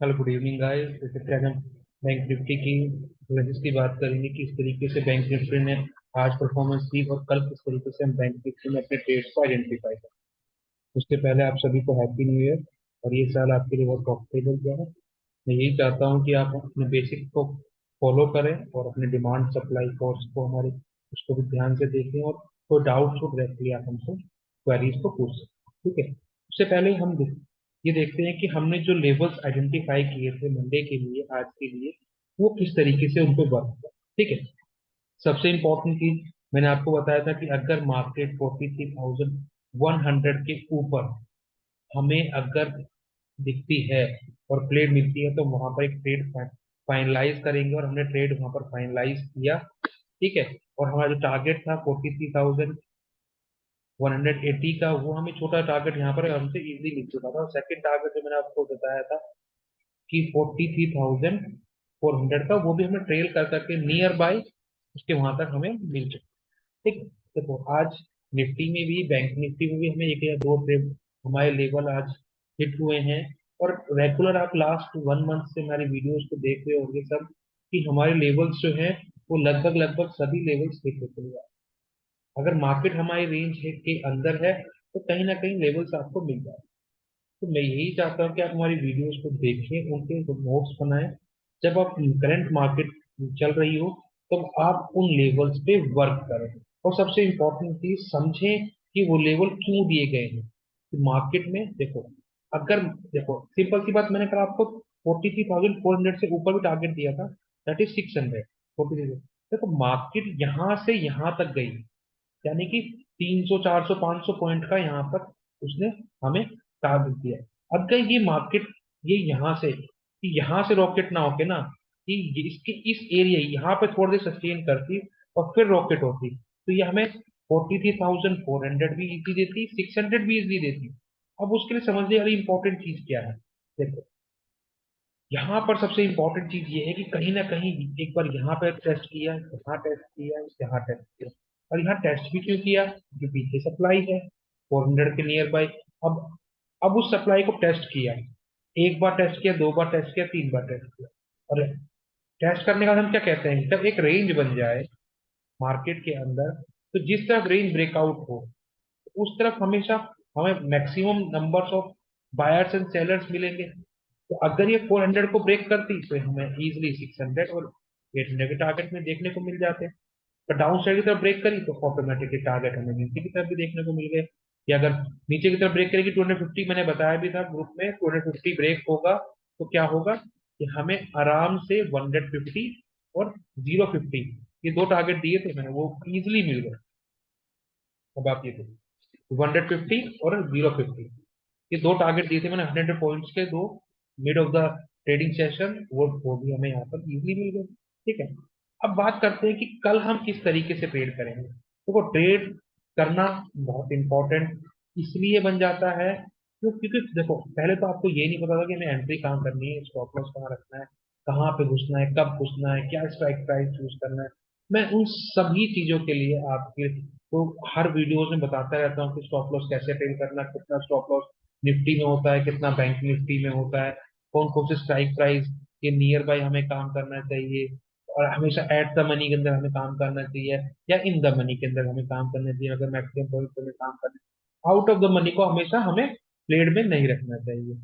Hello good evening guys. जैसे कि आज हम बैंक निफ्टी की वजह की बात करेंगे कि इस तरीके से बैंक निफ्टी ने आज परफॉर्मेंस दी और कल किस तरीके से हम बैंक निफ्टी में अपने ट्रेड्स को आइडेंटिफाई करें। उसके पहले आप सभी को हैप्पी न्यू ईयर। और ये साल आपके लिए बहुत प्रॉफिटेबल गया है। मैं यही चाहता हूँ कि आप अपने बेसिक को फॉलो करें और अपने डिमांड सप्लाई कोर्स को हमारे उसको भी ध्यान से देखें, और कोई डाउट हो डायरेक्टली आप हमसे क्वेरीज को पूछ सकते हैं। ठीक है। उससे पहले ये देखते हैं कि हमने जो लेवल्स आइडेंटिफाई किए थे मंडे के लिए, आज के लिए, वो किस तरीके से उन पे वर्क हुआ। ठीक है। सबसे इम्पोर्टेंट चीज मैंने आपको बताया था कि अगर मार्केट 43,100 के ऊपर हमें अगर दिखती है और प्लेट मिलती है, तो वहां पर एक ट्रेड फाइनलाइज करेंगे, और हमने ट्रेड वहां पर फाइनलाइज किया। ठीक है। और हमारा जो टारगेट था 43,180 का, वो हमें छोटा टारगेट यहाँ पर हमसे इजीली मिल चुका था। और सेकंड टारगेट जो मैंने आपको बताया था कि 43,400 का, वो भी हमें ट्रेल कर करके नियर बाय उसके वहां तक हमें मिल चुका। ठीक। देखो आज निफ्टी में भी, बैंक निफ्टी में भी हमें एक या दो ट्रेड हमारे लेवल आज हिट हुए हैं। और रेगुलर आप लास्ट 1 मंथ से हमारी वीडियोस को देख रहे होंगे सब, कि हमारे लेवल्स जो हैं वो लगभग लगभग सभी लेवल्स हिट होते हैं। अगर मार्केट हमारी रेंज के अंदर है तो कहीं ना कहीं लेवल्स आपको मिल जाए। तो मैं यही चाहता हूँ कि आप हमारी वीडियोस को देखें, उनके नोट्स बनाएं। जब आप करंट मार्केट चल रही हो, तब आप उन लेवल्स पे वर्क करें। और सबसे इम्पोर्टेंट चीज समझें कि वो लेवल क्यों दिए गए हैं। कि मार्केट में देखो, अगर देखो सिंपल सी बात, मैंने कहा आपको 43,400 से ऊपर भी टारगेट दिया था, दैट इज 600। 43। देखो मार्केट यहाँ से यहाँ तक गई, यानी कि 300 400 500 पॉइंट का यहाँ पर उसने हमें टारगेट दिया। अगर ये मार्केट ये यहाँ से रॉकेट ना होके ना, कि इसके इस एरिया यहाँ पे थोड़ी देर सस्टेन करती और फिर रॉकेट होती, तो ये हमें 43,400 भी इजी देती, 600 भी इजी देती। अब उसके लिए समझने वाली इंपॉर्टेंट चीज क्या है। देखो यहाँ पर सबसे इंपॉर्टेंट चीज ये है कि कहीं ना कहीं एक बार यहाँ पे टेस्ट किया, यहाँ टेस्ट किया, यहाँ टेस्ट किया। और यहाँ टेस्ट भी क्यों किया, क्योंकि पीछे सप्लाई है 400 के नियर बाई। अब अब उस सप्लाई को टेस्ट किया, एक बार टेस्ट किया, दो बार टेस्ट किया, तीन बार टेस्ट किया। और टेस्ट करने का हम क्या कहते हैं, जब एक रेंज बन जाए मार्केट के अंदर, तो जिस तरफ रेंज ब्रेकआउट हो उस तरफ हमेशा हमें maximum numbers of buyers and sellers मिलेंगे। तो अगर ये 400 को ब्रेक करती तो हमें इजीली 600 और 800 के टारगेट में देखने को मिल जाते हैं। पर डाउन साइड की तरफ ब्रेक करी तो ऑटोमेटिकली टारगेट हमें नीचे की तरफ भी देखने को मिल गए। या अगर नीचे की तरफ ब्रेक करेगी 250, मैंने बताया भी था ग्रुप में, 250 ब्रेक होगा तो क्या होगा कि हमें आराम से 150 और 050, ये दो टारगेट दिए थे मैंने, वो इजिली मिल गए। अब आप ये देखो 150 और 050, ये दो टारगेट दिए थे मैंने 100 पॉइंट्स के, दो mid of the trading session, वो भी हमें यहाँ पर इजीली मिल गए। ठीक है। अब बात करते हैं कि कल हम किस तरीके से ट्रेड करेंगे। देखो ट्रेड करना बहुत इंपॉर्टेंट इसलिए बन जाता है क्योंकि देखो पहले तो आपको ये नहीं पता था कि हमें एंट्री कहाँ करनी है, स्टॉप लॉस कहाँ रखना है, कहाँ पे घुसना है, कब घुसना है, क्या स्ट्राइक प्राइस चूज करना है। मैं उन सभी चीजों के लिए आपके तो हर वीडियोस में बताता रहता हूँ कि स्टॉप लॉस कैसे ट्रेड करना, कितना स्टॉप लॉस निफ्टी में होता है, कितना बैंक निफ्टी में होता है, कौन कौन से स्ट्राइक प्राइस के नियर बाय हमें काम करना चाहिए, और हमेशा एट द मनी के अंदर हमें काम करना चाहिए या इन द मनी के अंदर हमें काम करना चाहिए। अगर मैक्सिमम पॉइंट पे हमें काम करना है, आउट ऑफ द मनी को हमेशा हमें ट्रेड में नहीं रखना चाहिए,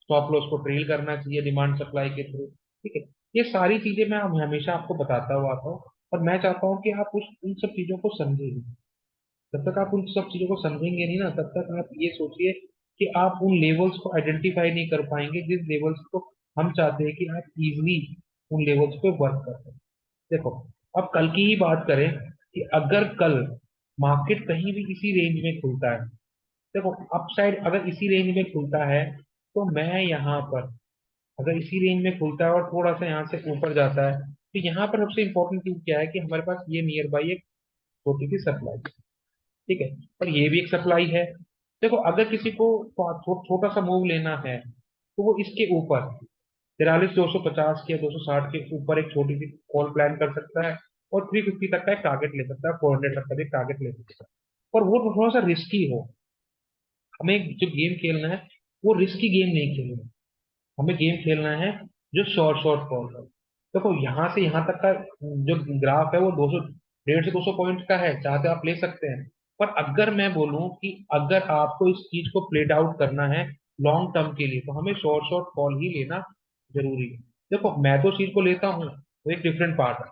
स्टॉप लॉस को ट्रेल करना चाहिए डिमांड सप्लाई के थ्रू। ठीक है। ये सारी चीजें मैं हमेशा आपको बताता हुआ आता हूँ, और मैं चाहता हूँ कि आप उस उन सब चीजों को समझें। जब तक आप उन सब चीजों को समझेंगे नहीं ना, तब तक आप ये सोचिए कि आप उन लेवल्स को आइडेंटिफाई नहीं कर पाएंगे जिस लेवल्स को हम चाहते हैं कि आप इजिली उन लेवल्स पे वर्क कर सकें। देखो अब कल की ही बात करें कि अगर कल मार्केट कहीं भी इसी रेंज में खुलता है, देखो अपसाइड अगर इसी रेंज में खुलता है, तो मैं यहाँ पर अगर इसी रेंज में खुलता है और थोड़ा सा यहाँ से ऊपर जाता है, तो यहाँ पर सबसे इंपॉर्टेंट चीज क्या है कि हमारे पास ये नियर बाई एक छोटी सी सप्लाई। ठीक है। और ये भी एक सप्लाई है। देखो अगर किसी को छोटा सा मूव लेना है, तो वो इसके ऊपर 43,250 या 260 के ऊपर एक छोटी सी कॉल प्लान कर सकता है, और 350 तक का एक टारगेट ले सकता है, 400 तक का भी एक टारगेट ले सकता है। और वो थोड़ा सा रिस्की हो, हमें जो गेम खेलना है वो रिस्की गेम नहीं खेलना है। हमें गेम खेलना है जो शॉर्ट शॉर्ट कॉल है। देखो यहाँ से यहाँ तक का जो ग्राफ है वो 200, 150 से 200 पॉइंट का है, चाहते आप ले सकते हैं। पर अगर मैं बोलूं कि अगर आपको इस चीज को प्लेड आउट करना है लॉन्ग टर्म के लिए, तो हमें शॉर्ट शॉर्ट कॉल ही लेना जरूरी है। देखो मैं तो चीज को लेता हूँ, वो एक डिफरेंट पार्ट है।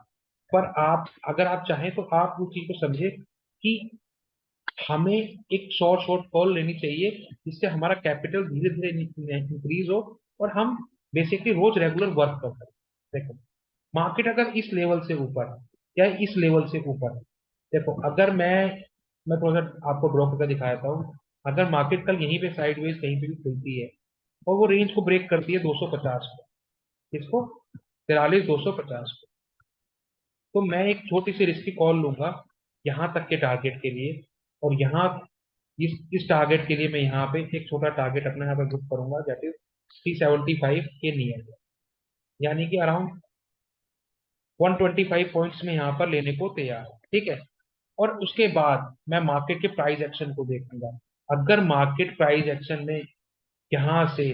पर आप अगर आप चाहें तो आप उस चीज को समझे कि हमें एक शॉर्ट शॉर्ट कॉल लेनी चाहिए, जिससे हमारा कैपिटल धीरे धीरे इंक्रीज हो और हम बेसिकली रोज रेगुलर वर्क कर सकते। देखो मार्केट अगर इस लेवल से ऊपर या इस लेवल से ऊपर, देखो अगर मैं थोड़ा सा आपको ड्रॉ करके दिखाता हूँ। अगर मार्केट कल यहीं पे साइडवेज कहीं पे भी खुलती है और वो रेंज को ब्रेक करती है 250 को, इसको 43,250 को, तो मैं एक छोटी सी रिस्की कॉल लूंगा यहाँ तक के टारगेट के लिए। और यहाँ इस टारगेट के लिए मैं यहाँ पे एक छोटा टारगेट अपना यहाँ पे बुक करूंगा, दैट इज 375 के नियर, यानी कि अराउंड 125 पॉइंट्स में यहाँ पर लेने को तैयार हूं, ठीक है। और उसके बाद मैं मार्केट के प्राइस एक्शन को देखूंगा। अगर मार्केट प्राइस एक्शन में यहाँ से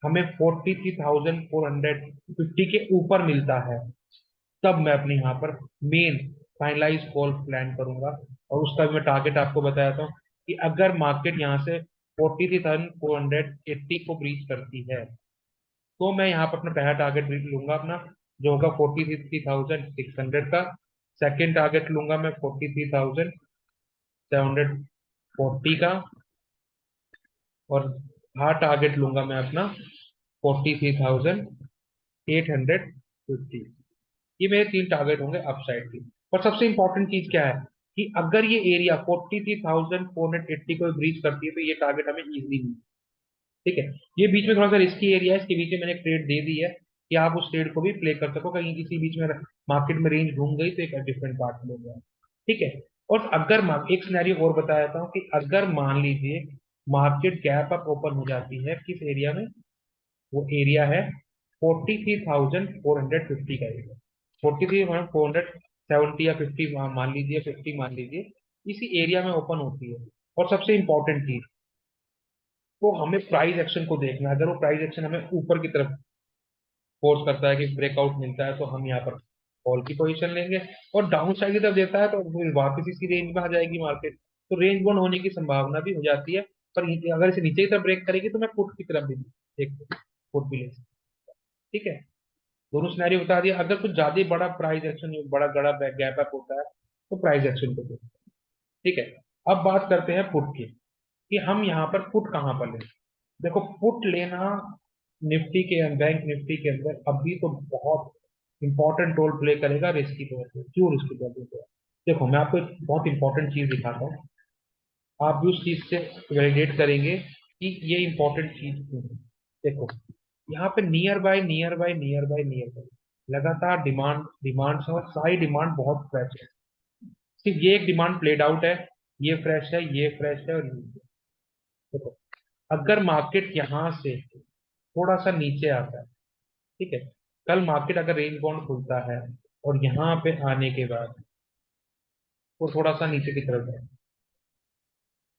हमें 43,450 के ऊपर मिलता है, तब मैं अपने यहाँ पर मेन फाइनलाइज कॉल प्लान करूंगा। और उसका भी मैं टारगेट आपको बताया था कि अगर मार्केट यहाँ से 43,480 को ब्रीच करती है, तो मैं यहाँ पर अपना पहला टारगेट लूंगा अपना, जो होगा 43,600 का। सेकेंड टारगेट लूंगा मैं 43,740 का। और थर्ड टारगेट लूंगा मैं अपना 43,850। ये मेरे तीन टारगेट होंगे अपसाइड की। और सबसे इंपॉर्टेंट चीज क्या है कि अगर ये एरिया 43,480 को ब्रीच करती है, तो ये टारगेट हमें इजीली मिल, ठीक है। ये बीच में थोड़ा सा रिस्की एरिया है, इसके बीच में मैंने एक ट्रेड दे दी है कि आप उस ट्रेड को भी प्ले कर सको, कहीं किसी बीच में मार्केट में रेंज घूम गई तो एक डिफरेंट पार्ट मिल गया, ठीक है। और अगर एक सिनेरियो और बता देता हूँ कि अगर मान लीजिए मार्केट गैप अप ओपन हो जाती है किस एरिया में, वो एरिया है 43,450 का एरिया। 43,470 या 50 मान लीजिए, 50 मान लीजिए, इसी एरिया में ओपन होती है। और सबसे इंपॉर्टेंट चीज, तो हमें प्राइस एक्शन को देखना है। अगर वो प्राइस एक्शन हमें ऊपर की तरफ फोर्स करता है कि ब्रेकआउट मिलता है, तो हम यहाँ पर कॉल की पोजीशन लेंगे। और डाउन साइड की तरफ देता है तो फिर वापस इसी रेंज में आ जाएगी मार्केट, तो रेंज बाउंड होने की संभावना भी हो जाती है। पर अगर इसे नीचे की तरफ ब्रेक करेगी तो मैं पुट की तरफ भी एक पुट भी ले सकता हूं, ठीक है। दोनों सिनेरियो बता दिया। अगर कुछ ज्यादा बड़ा प्राइस एक्शन, बड़ा बड़ा गैप अप होता है, तो प्राइस एक्शन को देखो, ठीक है। अब बात करते हैं पुट की, कि हम यहाँ पर पुट कहाँ पर लें। देखो पुट लेना निफ्टी के, बैंक निफ्टी के अंदर अभी तो बहुत इंपॉर्टेंट रोल प्ले करेगा रिस्की तौर पे। क्यों रिस्की तौर पे? देखो मैं आपको एक बहुत इंपॉर्टेंट चीज दिखाता हूँ, आप भी उस चीज से वैलिडेट करेंगे कि ये इंपॉर्टेंट चीज क्यों है। देखो यहाँ पे near by near by near by near by लगातार डिमांड डिमांड है, और सारी डिमांड बहुत फ्रेश है। सिर्फ ये एक डिमांड प्लेड आउट है, ये फ्रेश है, ये फ्रेश है, और ये। देखो अगर मार्केट यहाँ से थोड़ा सा नीचे आता है, ठीक है, कल मार्केट अगर रेंज बाउंड खुलता है और यहाँ पे आने के बाद वो थोड़ा सा नीचे की तरफ जाए,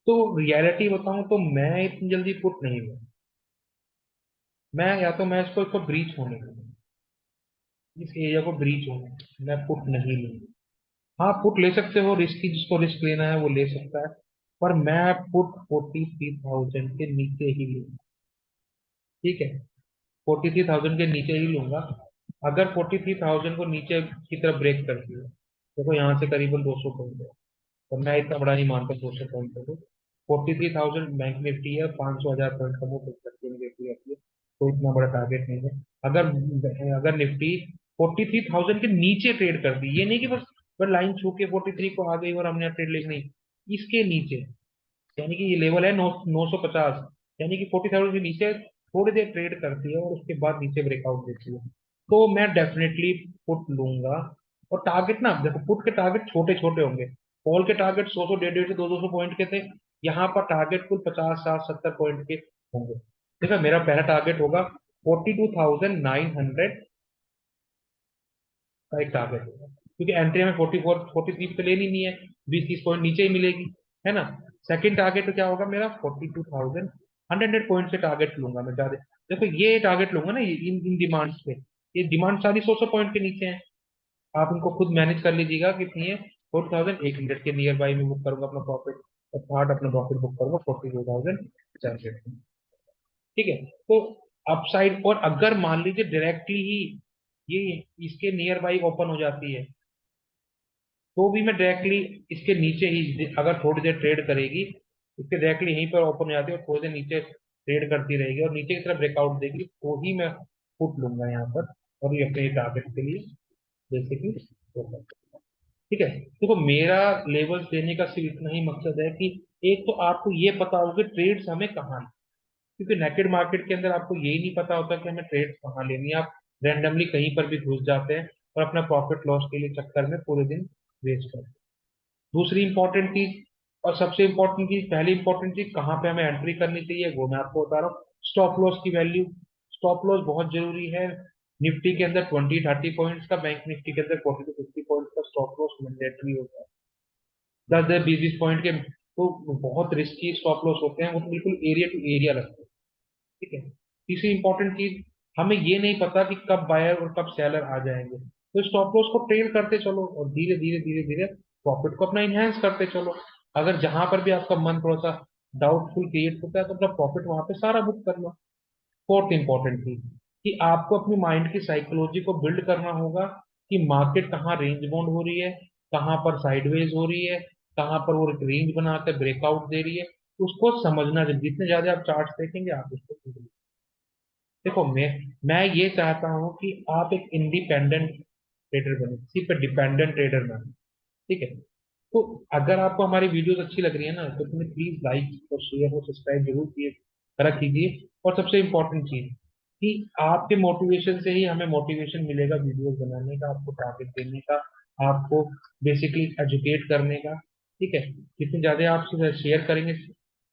तो रियलिटी बताऊं तो मैं इतनी जल्दी पुट नहीं लूँ। मैं या तो मैं इसको ब्रीच होने दूँ, इस एरिया को ब्रीच होने दूं, मैं पुट नहीं लूंगा। हाँ पुट ले सकते हो, रिस्की जिसको रिस्क लेना है वो ले सकता है। पर मैं पुट 43,000 के नीचे ही लूंगा, ठीक है। 43,000 के नीचे ही लूंगा। अगर 43,000 को नीचे की तरफ ब्रेक करती है, देखो यहाँ से करीबन 200 पॉइंट है, तो मैं इतना बड़ा नहीं मानता 200 पॉइंट को। 43,000 बैंक निफ्टी है, 500 हजार पॉइंट का वो फिक्स करके निफ्टी रहती है, तो इतना बड़ा टारगेट नहीं है। अगर अगर निफ्टी 43,000 के नीचे ट्रेड कर दी, ये नहीं कि बस लाइन छू के 43 को आ गई और हमने ट्रेड ले, नहीं, इसके नीचे, यानी कि ये लेवल है 950, यानी कि 40,000 के नीचे थोड़ी देर ट्रेड करती है और उसके बाद नीचे ब्रेकआउट देती है, तो मैं डेफिनेटली पुट लूंगा। और टारगेट ना, देखो पुट के टारगेट छोटे छोटे होंगे। कॉल के टारगेट 100 100 150 से 200 पॉइंट के थे, यहाँ पर टारगेट कुल 50 60 70 पॉइंट के होंगे। देखो मेरा पहला टारगेट होगा 42,900 का एक टारगेट होगा, क्योंकि एंट्री में 43 पे लेनी नहीं है, 20 30 पॉइंट नीचे ही मिलेगी, है ना। सेकंड टारगेट तो क्या होगा मेरा 42,000 100 पॉइंट से टारगेट लूंगा मैं ज्यादा। देखो ये टारगेट लूंगा ना, इन इन डिमांड्स पे, ये डिमांड सारी 100 पॉइंट के नीचे है। आप इनको खुद मैनेज कर लीजिएगा कितनी है। 4100 के नियर बाई में बुक करूंगा अपना प्रॉफिट, और थर्ड अपना प्रॉफिट बुक करूंगा 42,700। ठीक है। तो अपसाइड, और अगर मान लीजिए डायरेक्टली ही ये इसके नियर बाई ओपन हो जाती है, तो भी मैं डायरेक्टली इसके नीचे ही, अगर थोड़ी देर ट्रेड करेगी, इसके डायरेक्टली यहीं पर ओपन हो जाती है और थोड़ी देर नीचे ट्रेड करती रहेगी और नीचे की तरफ ब्रेकआउट देगी, तो ही मैं पुट लूंगा यहाँ पर, और ये अपने टारगेट के लिए बेसिकली होगा। ठीक है। देखो मेरा लेवल्स देने का सिर्फ इतना ही मकसद है कि एक तो आपको ये पता हो कि ट्रेड्स हमें कहाँ, क्योंकि नेकेड मार्केट के अंदर आपको यही नहीं पता होता कि हमें ट्रेड्स कहाँ लेनी है। आप रैंडमली कहीं पर भी घुस जाते हैं और अपना प्रॉफिट लॉस के लिए चक्कर में पूरे दिन वेस्ट करते हैं। दूसरी इंपॉर्टेंट चीज, और सबसे इंपॉर्टेंट चीज, पहली इंपॉर्टेंट चीज कहाँ पे हमें एंट्री करनी चाहिए वो मैं आपको बता रहा हूँ। स्टॉप लॉस की वैल्यू, स्टॉप लॉस बहुत जरूरी है। निफ्टी के अंदर 20-30 पॉइंट्स का, बैंक निफ्टी के अंदर 40-50 पॉइंट्स का स्टॉप लॉस मैंडेटरी होता है। 10-10, 20-20 पॉइंट के तो बहुत रिस्की स्टॉप लॉस होते हैं, वो तो बिल्कुल एरिया टू एरिया लगते हैं। ठीक है। तीसरी इंपॉर्टेंट चीज, हमें ये नहीं पता कि कब बायर और कब सेलर आ जाएंगे, तो स्टॉप लॉस को ट्रेल करते चलो और धीरे धीरे धीरे धीरे प्रॉफिट को अपना इनहेंस करते चलो। अगर जहां पर भी आपका मन थोड़ा सा डाउटफुल क्रिएट होता है तो अपना प्रॉफिट वहां पे सारा बुक कर लो। फोर्थ इंपॉर्टेंट चीज, कि आपको अपनी माइंड की साइकोलॉजी को बिल्ड करना होगा कि मार्केट कहाँ रेंज बाउंड हो रही है, कहाँ पर साइडवेज हो रही है, कहाँ पर वो रेंज बनाकर ब्रेकआउट दे रही है, उसको समझना। जब जितने ज्यादा आप चार्ट देखेंगे आप उसको समझेंगे। देखो मैं ये चाहता हूँ कि आप एक इंडिपेंडेंट ट्रेडर बने, किसी पर डिपेंडेंट ट्रेडर ना बने। ठीक है। तो अगर आपको हमारी वीडियोस अच्छी लग रही है ना, तो तुम्हें प्लीज लाइक और शेयर और सब्सक्राइब जरूर किए करा कीजिए। और सबसे इम्पोर्टेंट चीज, कि आपके मोटिवेशन से ही हमें मोटिवेशन मिलेगा वीडियोस बनाने का, आपको टारगेट देने का, आपको बेसिकली एजुकेट करने का। ठीक है। जितने ज्यादा आप शेयर करेंगे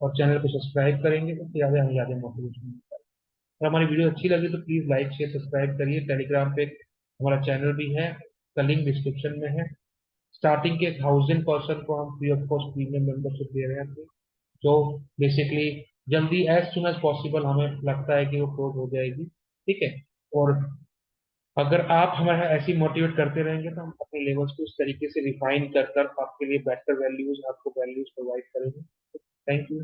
और चैनल को सब्सक्राइब करेंगे, तो ज्यादा हमें ज्यादा मोटिवेशन मिलेगा। अगर हमारी वीडियो अच्छी लगी तो प्लीज लाइक शेयर सब्सक्राइब करिए। टेलीग्राम पे हमारा चैनल भी है, का लिंक डिस्क्रिप्शन में है। स्टार्टिंग के 1000 पर्सन को हम free of cost premium membership दे रहे हैं, जो बेसिकली जल्दी एज सुन एज पॉसिबल हमें लगता है कि वो क्लोज हो जाएगी। ठीक है। और अगर आप हमें ऐसी मोटिवेट करते रहेंगे तो हम अपने लेवल्स को इस तरीके से रिफाइन कर कर आपके लिए बेटर वैल्यूज, आपको वैल्यूज प्रोवाइड करेंगे। Thank you.